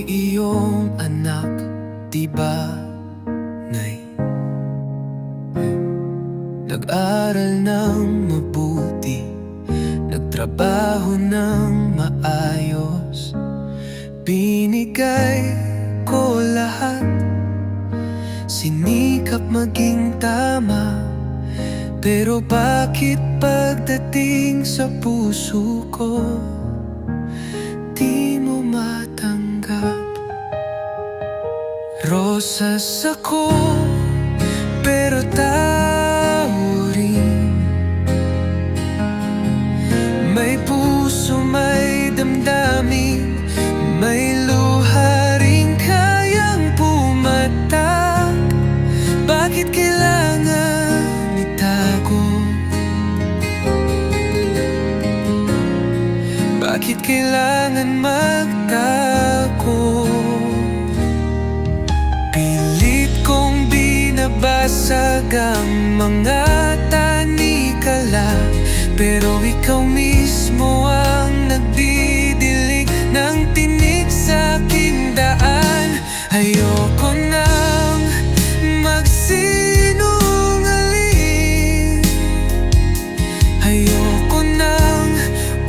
ako'y iyong anak, di ba, Nay? Nag-aral ng mabuti, nagtrabaho ng maayos, binigay ko lahat, sinikap maging tama. Pero bakit pagdating sa puso ko, di mo matanggap? Rosas ako, pero tao rin. May puso, may damdamin, may luha rin kayang pumatak. Bakit kailangan itago? Bakit kailangan magtago? Pilit kong binabasag ang mga tanikala, pero ikaw mismo ang nagdidilig ng tinig sa aking daan. Ayoko nang magsinungaling, ayoko nang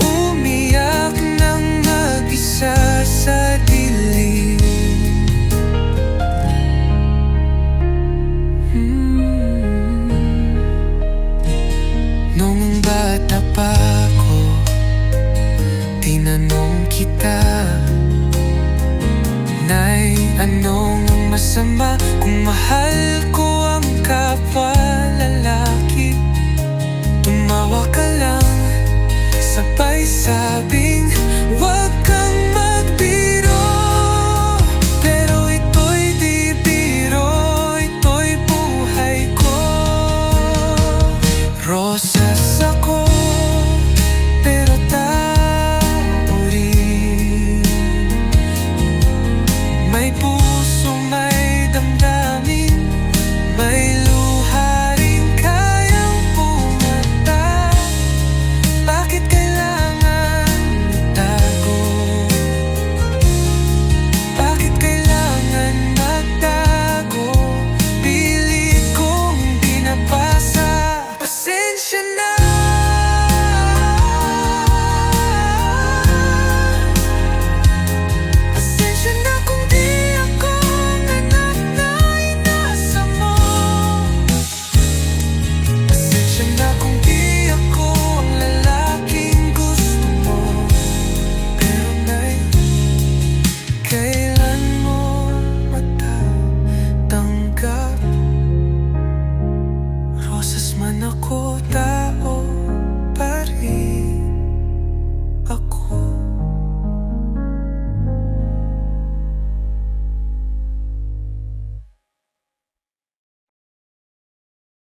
umiyak ng mag-isa sa dilim. Nung bata pa ako, tinanong kita, Nay, anong masama kung mahal ko ang kapwa lalaki? Tumawa ka lang, sabay sabing, huwag kang magbiro. Pero ito'y di biro, ito'y buhay ko. Rosas ako, pero tao rin. May